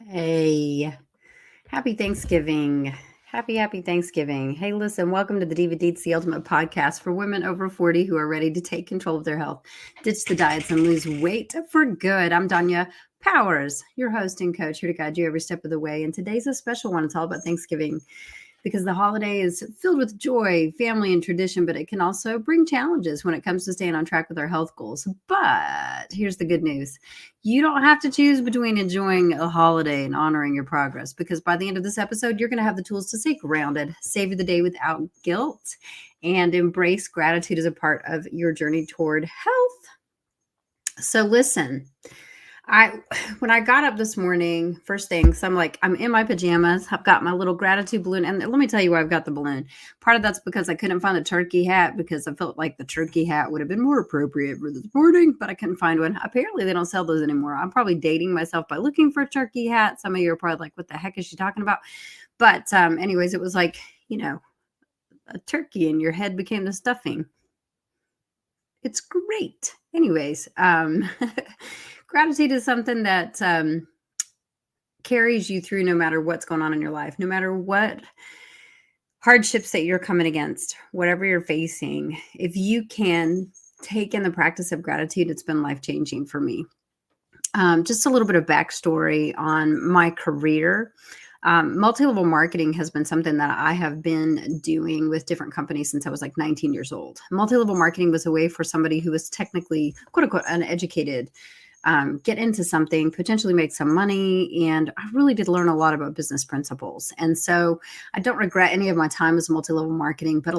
Hey, happy Thanksgiving. Happy Thanksgiving. Hey, listen, welcome to the DivaDeets, the ultimate podcast for women over 40 who are ready to take control of their health, ditch the diets, and lose weight for good. I'm Danya Powers, your host and coach, here to guide you every step of the way. And today's a special one. It's all about Thanksgiving because the holiday is filled with joy, family, and tradition, but it can also bring challenges when it comes to staying on track with our health goals. But here's the good news. You don't have to choose between enjoying a holiday and honoring your progress, because by the end of this episode, you're going to have the tools to stay grounded, savor the day without guilt, and embrace gratitude as a part of your journey toward health. So listen, I when I got up this morning, first thing, so I'm in my pajamas. I've got my little gratitude balloon, and let me tell you why I've got the balloon. Part of that's because I couldn't find a turkey hat because I felt like the turkey hat would have been more appropriate for this morning, but I couldn't find one. Apparently, they don't sell those anymore. I'm probably dating myself by looking for a turkey hat. Some of you are probably like, "What the heck is she talking about?" But anyways, it was like a turkey, and your head became the stuffing. It's great. Anyways, gratitude is something that carries you through no matter what's going on in your life, no matter what hardships that you're coming against, whatever you're facing. If you can take in the practice of gratitude, it's been life changing for me. Just a little bit of backstory on my career. Multi-level marketing has been something that I have been doing with different companies since I was like 19 years old. Multi-level marketing was a way for somebody who was technically, quote unquote, uneducated, get into something, potentially make some money. And I really did learn a lot about business principles. And so I don't regret any of my time as multi-level marketing, but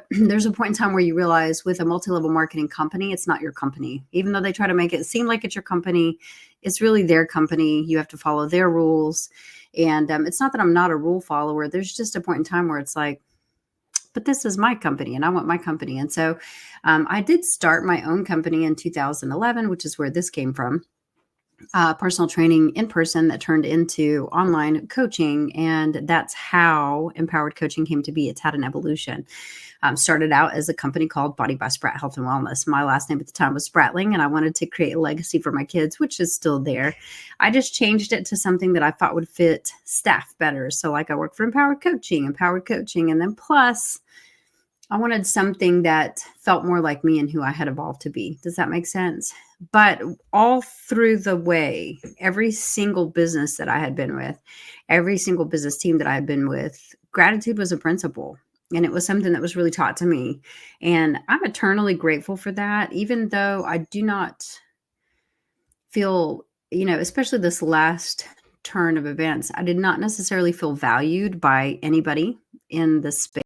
there's a point in time where you realize with a multi-level marketing company, it's not your company. Even though they try to make it seem like it's your company, it's really their company. You have to follow their rules. And it's not that I'm not a rule follower. There's just a point in time where it's like, but this is my company and I want my company. And so I did start my own company in 2011, which is where this came from. Personal training in person that turned into online coaching. And that's how empowered coaching came to be. It's had an evolution. Started out as a company called Body by Sprat Health and Wellness. My last name at the time was Spratling, and I wanted to create a legacy for my kids, which is still there. I just changed it to something that I thought would fit staff better. So like I work for empowered coaching, and then plus I wanted something that felt more like me and who I had evolved to be. Does that make sense? But all through the way, every single business that I had been with, every single business team that I had been with, gratitude was a principle. And it was something that was really taught to me. And I'm eternally grateful for that, even though I do not feel, especially this last turn of events, I did not necessarily feel valued by anybody in the space.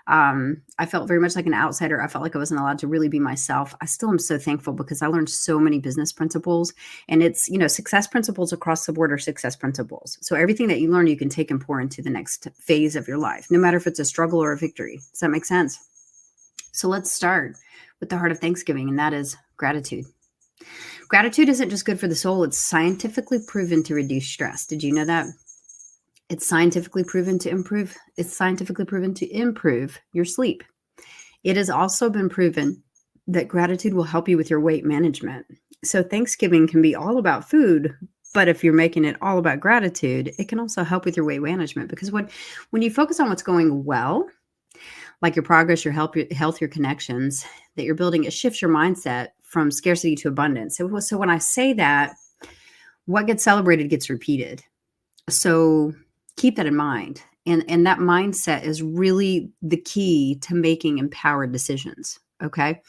I felt very much like an outsider. I felt like I wasn't allowed to really be myself. I still am so thankful because I learned so many business principles, and it's, success principles across the board are success principles. So everything that you learn, you can take and pour into the next phase of your life, no matter if it's a struggle or a victory. Does that make sense? So let's start with the heart of Thanksgiving, and that is gratitude. Gratitude isn't just good for the soul. It's scientifically proven to reduce stress. Did you know that? It's scientifically proven to improve. It's scientifically proven to improve your sleep. It has also been proven that gratitude will help you with your weight management. So Thanksgiving can be all about food, but if you're making it all about gratitude, it can also help with your weight management, because when you focus on what's going well, like your progress, your health, your connections that you're building, it shifts your mindset from scarcity to abundance. So when I say that, what gets celebrated gets repeated. So keep that in mind. And that mindset is really the key to making empowered decisions. Okay.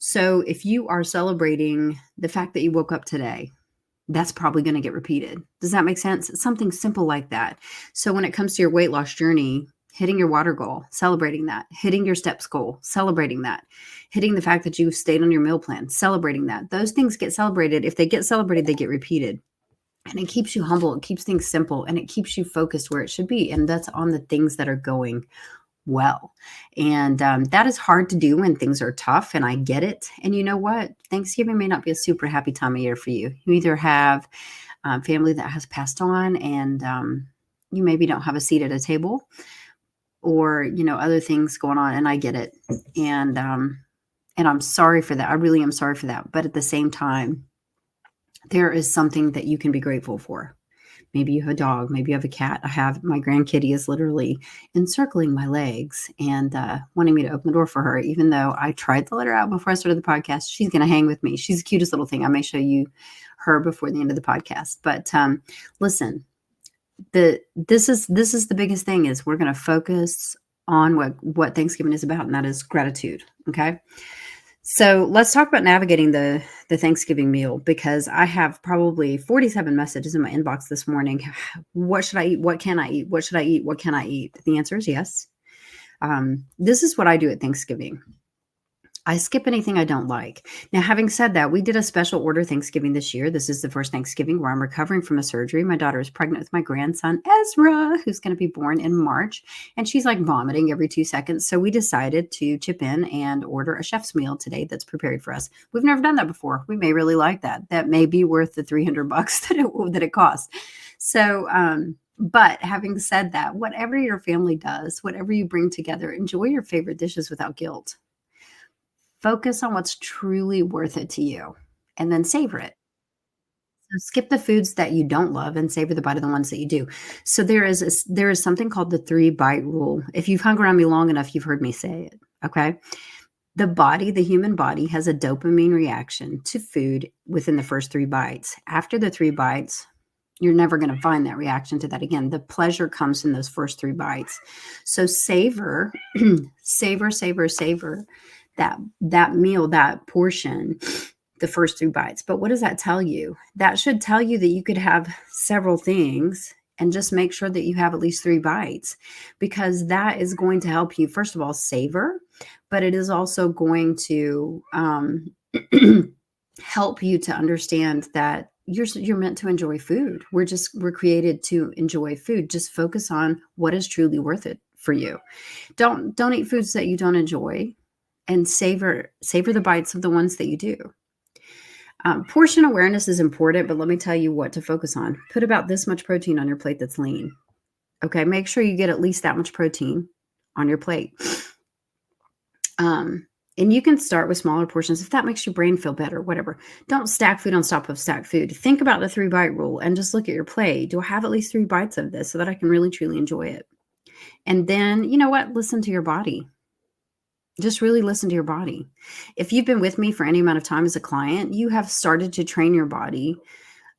So if you are celebrating the fact that you woke up today, that's probably going to get repeated. Does that make sense? It's something simple like that. So when it comes to your weight loss journey, hitting your water goal, celebrating that, hitting your steps goal, celebrating that, hitting the fact that you stayed on your meal plan, celebrating that, those things get celebrated. If they get celebrated, they get repeated. And it keeps you humble. It keeps things simple, and it keeps you focused where it should be. And that's on the things that are going well. And that is hard to do when things are tough. And I get it. And you know what? Thanksgiving may not be a super happy time of year for you. You either have family that has passed on, and you maybe don't have a seat at a table, or, other things going on. And I get it. And I'm sorry for that. I really am sorry for that. But at the same time, there is something that you can be grateful for. Maybe you have a dog, maybe you have a cat. I have my grandkitty is literally encircling my legs and wanting me to open the door for her, even though I tried to let her out before I started the podcast. She's going to hang with me. She's the cutest little thing. I may show you her before the end of the podcast. But listen, this is the biggest thing is we're going to focus on what Thanksgiving is about, and that is gratitude. Okay. So let's talk about navigating the Thanksgiving meal, because I have probably 47 messages in my inbox this morning. What should I eat? What can I eat? What should I eat? What can I eat? The answer is yes. This is what I do at Thanksgiving. I skip anything I don't like. Now, having said that, we did a special order Thanksgiving this year. This is the first Thanksgiving where I'm recovering from a surgery. My daughter is pregnant with my grandson, Ezra, who's going to be born in March, and she's like vomiting every 2 seconds. So we decided to chip in and order a chef's meal today that's prepared for us. We've never done that before. We may really like that. That may be worth the $300 that it costs. So, but having said that, whatever your family does, whatever you bring together, enjoy your favorite dishes without guilt. Focus on what's truly worth it to you and then savor it. So skip the foods that you don't love and savor the bite of the ones that you do. So there is something called the 3-bite rule. If you've hung around me long enough, you've heard me say it. Okay. The human body has a dopamine reaction to food within the first 3 bites. After the 3 bites, you're never going to find that reaction to that again. The pleasure comes in those first 3 bites. So savor, savor that meal, that portion, the first 3 bites. But what does that tell you? That should tell you that you could have several things and just make sure that you have at least 3 bites, because that is going to help you, first of all, savor, but it is also going to help you to understand that you're meant to enjoy food. We're created to enjoy food. Just focus on what is truly worth it for you. Don't eat foods that you don't enjoy, and savor the bites of the ones that you do. Portion awareness is important, but let me tell you what to focus on. Put about this much protein on your plate that's lean. Okay, make sure you get at least that much protein on your plate. And you can start with smaller portions if that makes your brain feel better, whatever. Don't stack food on top of stacked food. Think about the 3-bite rule and just look at your plate. Do I have at least 3 bites of this so that I can really, truly enjoy it? And then, you know what? Listen to your body. Just really listen to your body. If you've been with me for any amount of time as a client, you have started to train your body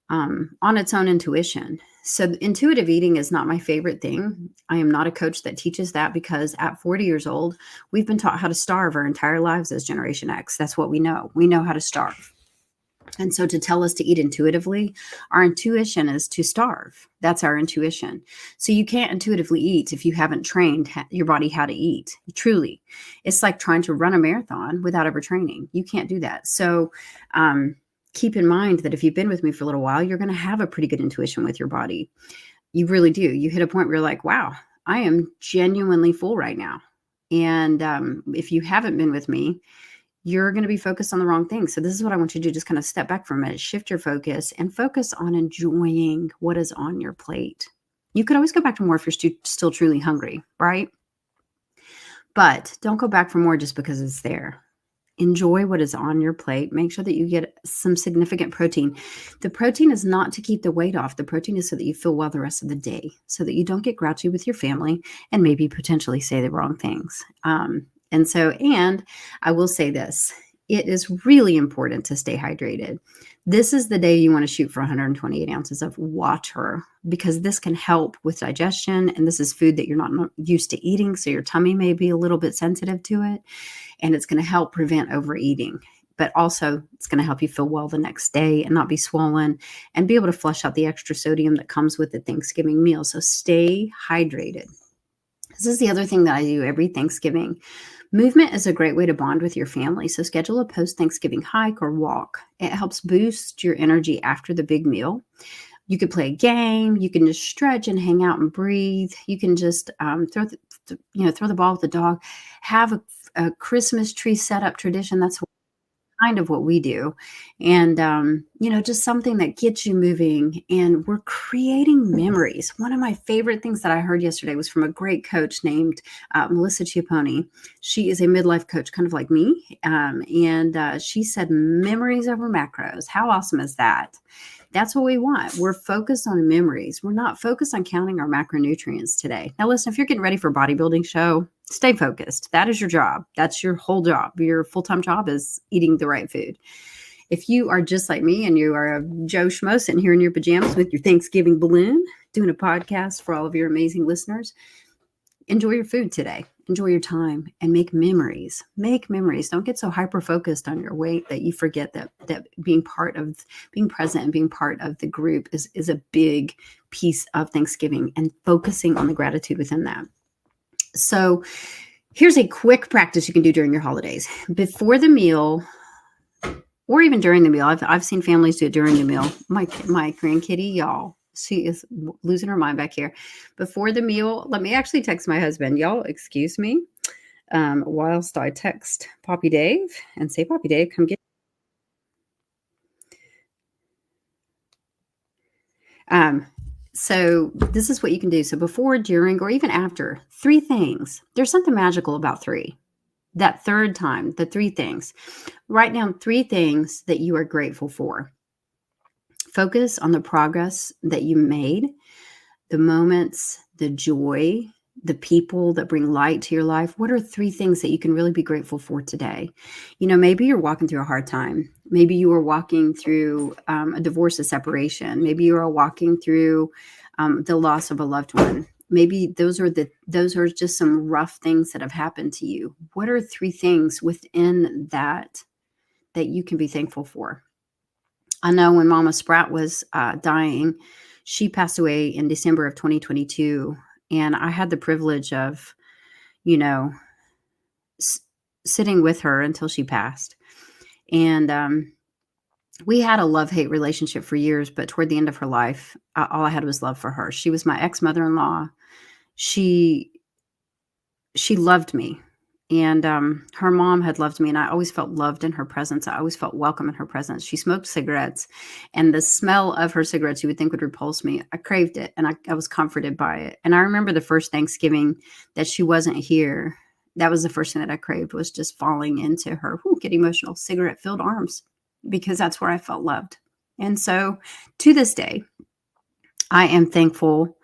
on its own intuition. So intuitive eating is not my favorite thing. I am not a coach that teaches that, because at 40 years old, we've been taught how to starve our entire lives as Generation X. That's what we know. We know how to starve. And so to tell us to eat intuitively, our intuition is to starve. That's our intuition. So you can't intuitively eat if you haven't trained your body how to eat. Truly. It's like trying to run a marathon without ever training. You can't do that. So keep in mind that if you've been with me for a little while, you're going to have a pretty good intuition with your body. You really do. You hit a point where you're like, wow, I am genuinely full right now. And if you haven't been with me, you're going to be focused on the wrong thing. So this is what I want you to do. Just kind of step back for a minute, shift your focus, and focus on enjoying what is on your plate. You could always go back to more if you're still truly hungry, right? But don't go back for more just because it's there. Enjoy what is on your plate. Make sure that you get some significant protein. The protein is not to keep the weight off. The protein is so that you feel well the rest of the day, so that you don't get grouchy with your family and maybe potentially say the wrong things. And I will say this, it is really important to stay hydrated. This is the day you want to shoot for 128 ounces of water, because this can help with digestion. And this is food that you're not used to eating. So your tummy may be a little bit sensitive to it, and it's going to help prevent overeating. But also it's going to help you feel well the next day and not be swollen and be able to flush out the extra sodium that comes with the Thanksgiving meal. So stay hydrated. This is the other thing that I do every Thanksgiving. Movement is a great way to bond with your family. So schedule a post-Thanksgiving hike or walk. It helps boost your energy after the big meal. You could play a game. You can just stretch and hang out and breathe. You can just throw the ball with the dog. Have a Christmas tree setup tradition. That's what kind of what we do. And, just something that gets you moving. And we're creating memories. One of my favorite things that I heard yesterday was from a great coach named Melissa Chiapponi. She is a midlife coach, kind of like me. And she said, memories over macros. How awesome is that? That's what we want. We're focused on memories. We're not focused on counting our macronutrients today. Now, listen, if you're getting ready for a bodybuilding show, stay focused. That is your job. That's your whole job. Your full-time job is eating the right food. If you are just like me and you are a Joe Schmo sitting here in your pajamas with your Thanksgiving balloon, doing a podcast for all of your amazing listeners, enjoy your food today. Enjoy your time and make memories. Make memories. Don't get so hyper-focused on your weight that you forget that being present and being part of the group is a big piece of Thanksgiving, and focusing on the gratitude within that. So here's a quick practice you can do during your holidays. Before the meal, or even during the meal. I've seen families do it during the meal. My grandkitty, y'all, she is losing her mind back here. Before the meal, let me actually text my husband. Y'all, excuse me, whilst I text Poppy Dave and say, Poppy Dave, come get. So this is what you can do. So before, during, or even after, 3 things. There's something magical about 3. That third time, the 3 things. Write down 3 things that you are grateful for. Focus on the progress that you made, the moments, the joy, the people that bring light to your life. What are 3 things that you can really be grateful for today? Maybe you're walking through a hard time. Maybe you are walking through a divorce, a separation. Maybe you are walking through the loss of a loved one. Maybe those are just some rough things that have happened to you. What are 3 things within that you can be thankful for? I know when Mama Sprat was dying, she passed away in December of 2022. And I had the privilege of, sitting with her until she passed. And we had a love-hate relationship for years, but toward the end of her life, all I had was love for her. She was my ex-mother-in-law. She loved me. And her mom had loved me, and I always felt loved in her presence. I always felt welcome in her presence. She smoked cigarettes, and the smell of her cigarettes you would think would repulse me. I craved it, and I was comforted by it. And I remember the first Thanksgiving that she wasn't here. That was the first thing that I craved, was just falling into her, get emotional, cigarette-filled arms, because that's where I felt loved. And so to this day, I am thankful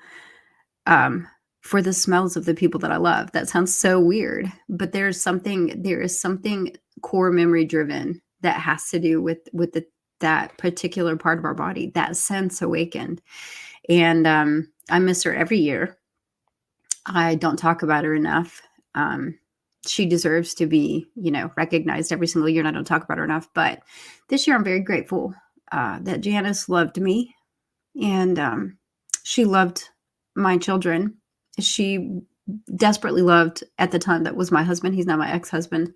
for the smells of the people that I love. That sounds so weird, but there is something core memory driven that has to do with that particular part of our body, that sense awakened. And I miss her every year. I don't talk about her enough. She deserves to be, recognized every single year, and I don't talk about her enough. But this year I'm very grateful that Janice loved me, and she loved my children. She desperately loved, at the time, that was my husband. He's now my ex-husband.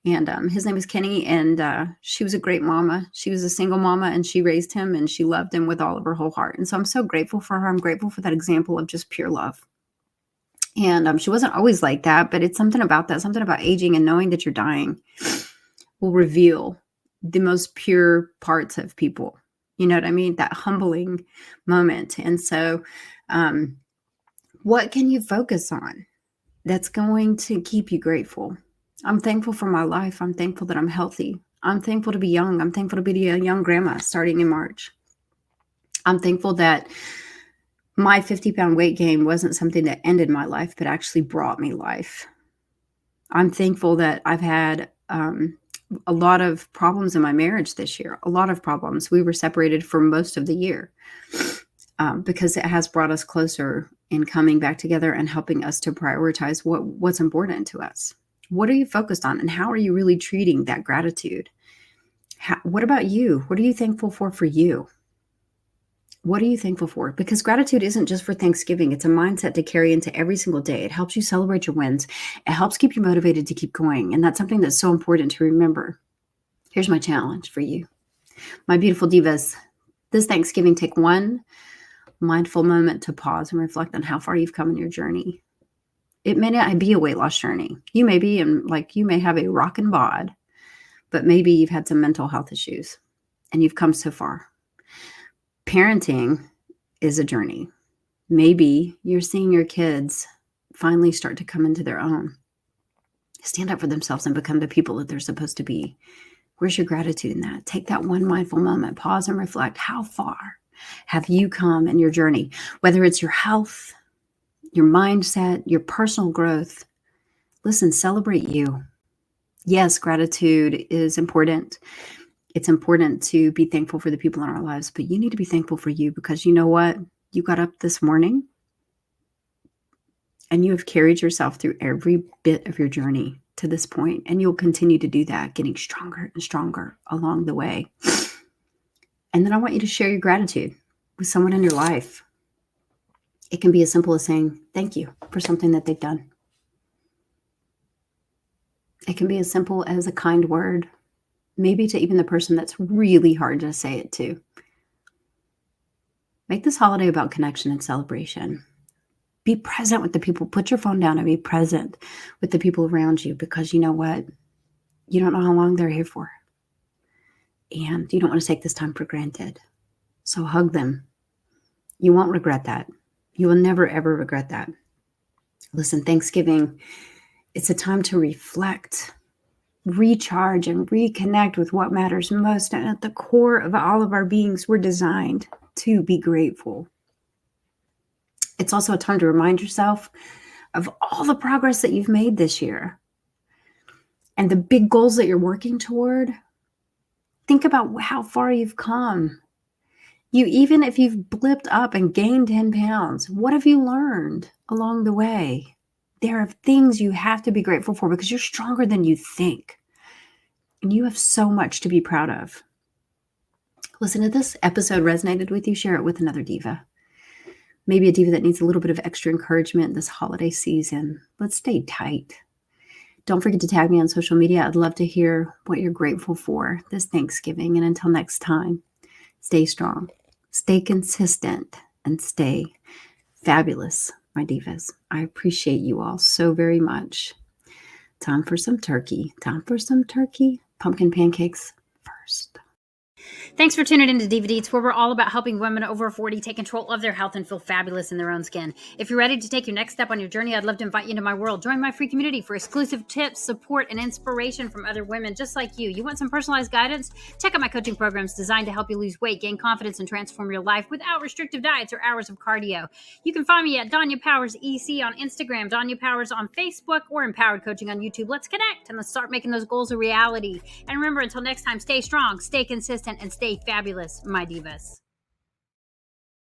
And his name is Kenny. And she was a great mama. She was a single mama, and she raised him, and she loved him with all of her whole heart. And so I'm so grateful for her. I'm grateful for that example of just pure love. And she wasn't always like that, but it's something about that, something about aging and knowing that you're dying will reveal the most pure parts of people. You know what I mean? That humbling moment. And so, what can you focus on that's going to keep you grateful? I'm thankful for my life. I'm thankful that I'm healthy. I'm thankful to be young. I'm thankful to be a young grandma starting in March. I'm thankful that my 50-pound weight gain wasn't something that ended my life, but actually brought me life. I'm thankful that I've had a lot of problems in my marriage this year, a lot of problems. We were separated for most of the year because it has brought us closer in coming back together and helping us to prioritize what's important to us. What are you focused on, and how are you really treating that gratitude? What about you? What are you thankful for you? What are you thankful for? Because gratitude isn't just for Thanksgiving. It's a mindset to carry into every single day. It helps you celebrate your wins. It helps keep you motivated to keep going. And that's something that's so important to remember. Here's my challenge for you. My beautiful divas, this Thanksgiving, take one mindful moment to pause and reflect on how far you've come in your journey. It may not be a weight loss journey. You may be you may have a rockin' bod, but maybe you've had some mental health issues and you've come so far. Parenting is a journey. Maybe you're seeing your kids finally start to come into their own, stand up for themselves and become the people that they're supposed to be. Where's your gratitude in that? Take that one mindful moment, pause and reflect. How far have you come in your journey? Whether it's your health, your mindset, your personal growth. Listen, celebrate you. Yes, gratitude is important. It's important to be thankful for the people in our lives, but you need to be thankful for you, because you know what? You got up this morning and you have carried yourself through every bit of your journey to this point, and you'll continue to do that, getting stronger and stronger along the way. And then I want you to share your gratitude with someone in your life. It can be as simple as saying thank you for something that they've done. It can be as simple as a kind word, maybe to even the person that's really hard to say it to. Make this holiday about connection and celebration. Be present with the people. Put your phone down and be present with the people around you, because you know what? You don't know how long they're here for. And you don't want to take this time for granted. So hug them. You won't regret that. You will never, ever regret that. Listen, Thanksgiving, it's a time to reflect, recharge, and reconnect with what matters most. And at the core of all of our beings, we're designed to be grateful. It's also a time to remind yourself of all the progress that you've made this year and the big goals that you're working toward. Think about how far you've come. Even if you've blipped up and gained 10 pounds, what have you learned along the way? There are things you have to be grateful for, because you're stronger than you think. And you have so much to be proud of. Listen, if this episode resonated with you, share it with another diva. Maybe a diva that needs a little bit of extra encouragement this holiday season. Let's stay tight. Don't forget to tag me on social media. I'd love to hear what you're grateful for this Thanksgiving. And until next time, stay strong, stay consistent, and stay fabulous, my divas. I appreciate you all so very much. Time for some turkey. Pumpkin pancakes first. Thanks for tuning in to DivaDeets, where we're all about helping women over 40 take control of their health and feel fabulous in their own skin. If you're ready to take your next step on your journey, I'd love to invite you into my world. Join my free community for exclusive tips, support, and inspiration from other women just like you. You want some personalized guidance? Check out my coaching programs designed to help you lose weight, gain confidence, and transform your life without restrictive diets or hours of cardio. You can find me at Danya Powers EC on Instagram, Danya Powers on Facebook, or Empowered Coaching on YouTube. Let's connect and let's start making those goals a reality. And remember, until next time, stay strong, stay consistent, and stay fabulous, my divas.